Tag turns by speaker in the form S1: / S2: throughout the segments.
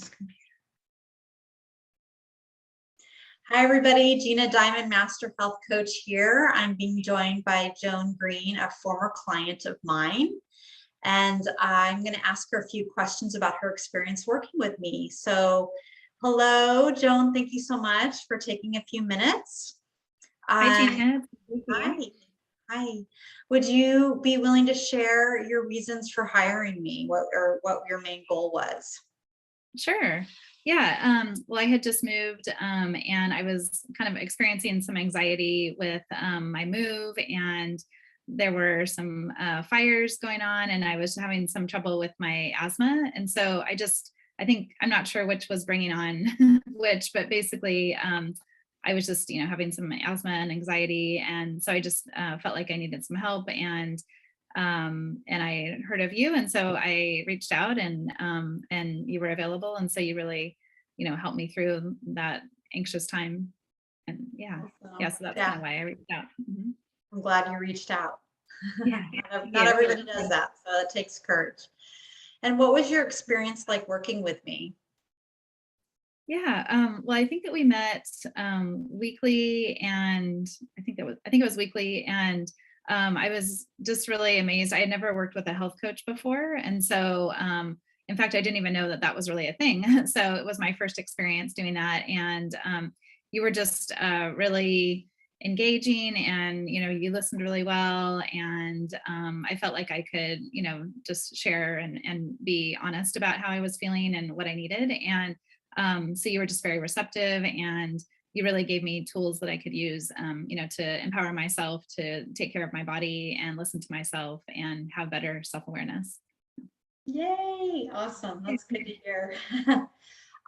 S1: this computer. Hi, everybody. Gina Diamond, Master Health Coach here. I'm being joined by Joan Green, a former client of mine. And I'm going to ask her a few questions about her experience working with me. So, hello, Joan. Thank you so much for taking a few minutes.
S2: Hi, Gina.
S1: Hi. Hi. Would you be willing to share your reasons for hiring me? What your main goal was?
S2: Sure. Yeah. Well, I had just moved and I was kind of experiencing some anxiety with my move, and there were some fires going on, and I was having some trouble with my asthma. And so I think, I'm not sure which was bringing on which, but basically I was just, having some asthma and anxiety. And so I just felt like I needed some help. And I heard of you, and so I reached out, and you were available, and so you really, helped me through that anxious time. And
S1: Awesome.
S2: so that's kind of why I reached out. Mm-hmm.
S1: I'm glad you reached out.
S2: Yeah,
S1: Not everybody does that, so it takes courage. And what was your experience like working with me?
S2: Yeah. Well, I think that we met weekly, and I think it was weekly, and I was just really amazed. I had never worked with a health coach before, and so in fact, I didn't even know that that was really a thing. So it was my first experience doing that, and you were just really engaging, and you listened really well, and I felt like I could just share and be honest about how I was feeling and what I needed. And so you were just very receptive, and you really gave me tools that I could use, to empower myself to take care of my body and listen to myself and have better self-awareness.
S1: Yay, awesome. That's good to hear.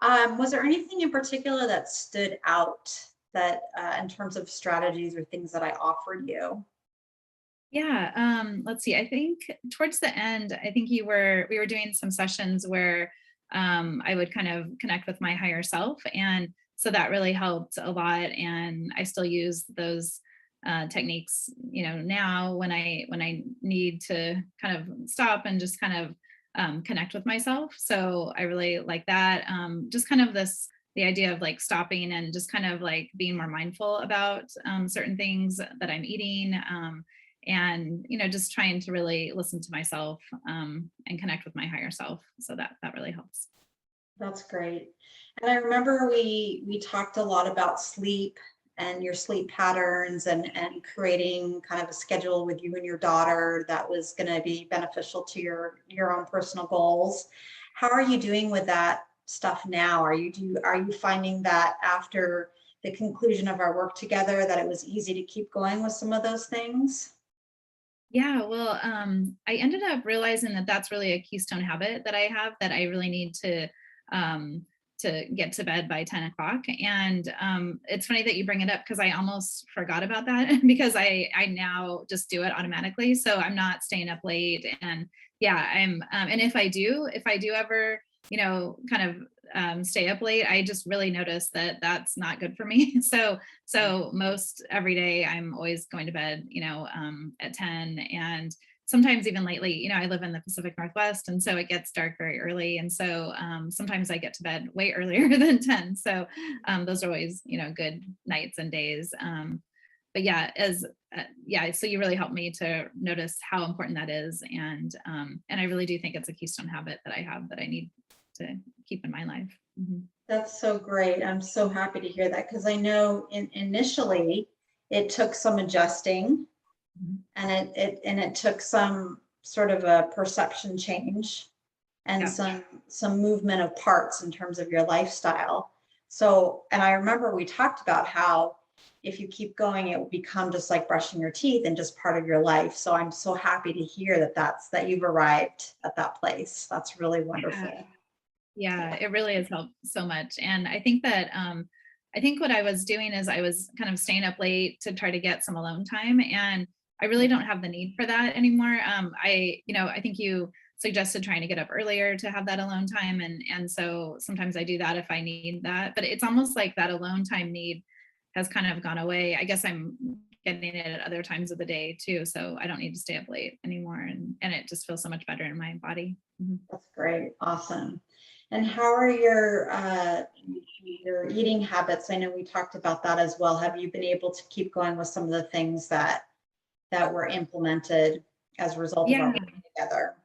S1: Was there anything in particular that stood out that in terms of strategies or things that I offered you?
S2: Yeah. Let's see. I think towards the end, I think we were doing some sessions where I would kind of connect with my higher self. And so that really helped a lot. And I still use those techniques, now when I need to kind of stop and just kind of connect with myself. So I really like that. Just kind of the idea of like stopping and just kind of like being more mindful about certain things that I'm eating. And just trying to really listen to myself and connect with my higher self. So that really helps.
S1: That's great. And I remember we talked a lot about sleep and your sleep patterns and creating kind of a schedule with you and your daughter that was going to be beneficial to your own personal goals. How are you doing with that stuff now? Are you finding that after the conclusion of our work together that it was easy to keep going with some of those things?
S2: Yeah, well, I ended up realizing that that's really a keystone habit that I have, that I really need um, to get to bed by 10 o'clock. And it's funny that you bring it up, because I almost forgot about that because I now just do it automatically. So I'm not staying up late. And yeah, and if I do ever, kind of stay up late, I just really notice that that's not good for me. So most every day I'm always going to bed, at 10. And sometimes even lately, I live in the Pacific Northwest, and so it gets dark very early. And so sometimes I get to bed way earlier than 10. So those are always, good nights and days. But yeah, so you really helped me to notice how important that is. And I really do think it's a keystone habit that I have, that I need to keep in my life. Mm-hmm.
S1: That's so great. I'm so happy to hear that, because I know initially it took some adjusting,
S2: Mm-hmm.
S1: and it took some sort of a perception change and
S2: Yeah.
S1: some movement of parts in terms of your lifestyle. So, and I remember we talked about how if you keep going, it will become just like brushing your teeth and just part of your life. So I'm so happy to hear that you've arrived at that place. That's really wonderful.
S2: Yeah, it really has helped so much. And I think that I think what I was doing is I was kind of staying up late to try to get some alone time. And I really don't have the need for that anymore. I think you suggested trying to get up earlier to have that alone time. And so sometimes I do that if I need that. But it's almost like that alone time need has kind of gone away. I guess I'm getting it at other times of the day too. So I don't need to stay up late anymore. And it just feels so much better in my body. Mm-hmm.
S1: That's great. Awesome. And how are your eating habits? I know we talked about that as well. Have you been able to keep going with some of the things that were implemented as a result of our
S2: Yeah.
S1: working together?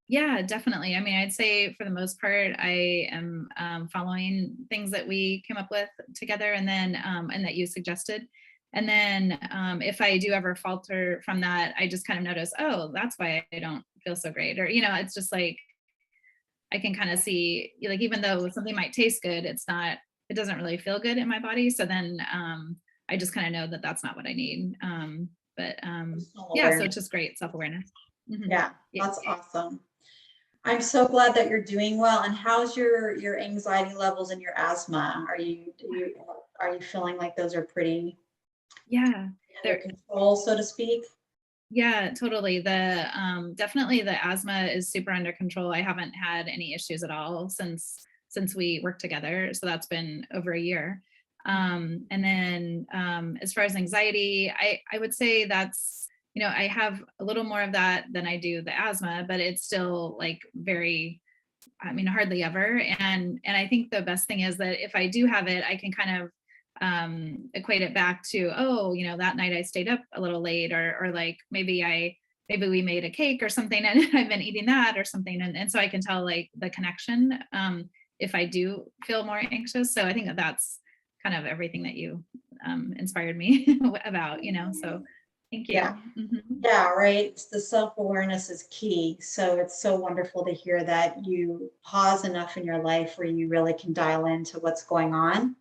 S2: Yeah, definitely. I mean, I'd say for the most part, I am following things that we came up with together, and that you suggested. And then if I do ever falter from that, I just kind of notice, oh, that's why I don't feel so great. Or, it's just like I can kind of see, like, even though something might taste good, it doesn't really feel good in my body. So then I just kind of know that that's not what I need. But
S1: Personal
S2: yeah, so
S1: awareness.
S2: it's just great self awareness.
S1: Yeah,
S2: Yeah.
S1: that's awesome. I'm so glad that you're doing well. And how's your anxiety levels and your asthma? Are you feeling like those are pretty
S2: Yeah.
S1: under
S2: There,
S1: control, so to speak?
S2: Yeah, totally. Definitely the asthma is super under control. I haven't had any issues at all since we worked together. So that's been over a year. And then as far as anxiety, I would say that's, I have a little more of that than I do the asthma, but it's still like very, I mean, hardly ever. And I think the best thing is that if I do have it, I can kind of equate it back to, oh, that night I stayed up a little late, or like maybe we made a cake or something, and I've been eating that or something. And so I can tell like the connection if I do feel more anxious. So I think that that's kind of everything that you inspired me about, so thank
S1: Yeah.
S2: you. Mhm.
S1: Yeah, right. The self-awareness is key. So it's so wonderful to hear that you pause enough in your life where you really can dial into what's going on,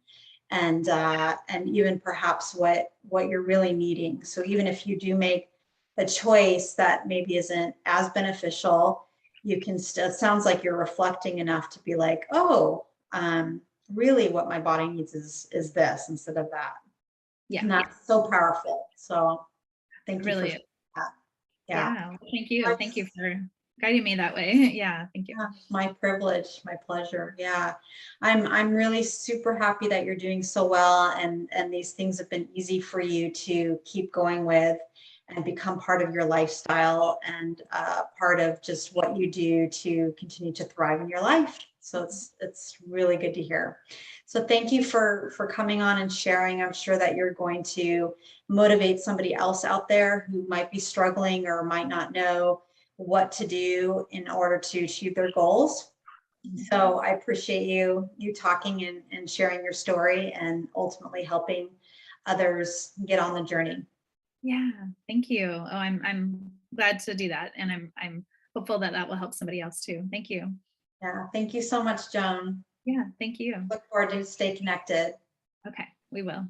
S1: and even perhaps what you're really needing. So even if you do make a choice that maybe isn't as beneficial, you can still, it sounds like you're reflecting enough to be like, oh, really what my body needs is this instead of that.
S2: Yeah,
S1: And that's so powerful. So
S2: it
S1: thank you for
S2: really
S1: sharing
S2: is.
S1: that. Yeah.
S2: Yeah, well, thank you. Thank you for guiding me that way. Yeah, thank you.
S1: Yeah, my privilege, my pleasure. Yeah. I'm really super happy that you're doing so well, and these things have been easy for you to keep going with and become part of your lifestyle, and part of just what you do to continue to thrive in your life. So it's really good to hear. So thank you for coming on and sharing. I'm sure that you're going to motivate somebody else out there who might be struggling or might not know what to do in order to achieve their goals.
S2: Mhm.
S1: So I appreciate you talking and sharing your story and ultimately helping others get on the journey.
S2: Yeah, thank you. Oh, I'm glad to do that, and I'm hopeful that that will help somebody else too. Thank you.
S1: Yeah, thank you so much, Joan.
S2: Yeah, thank you.
S1: Look forward to stay connected.
S2: Okay, we will.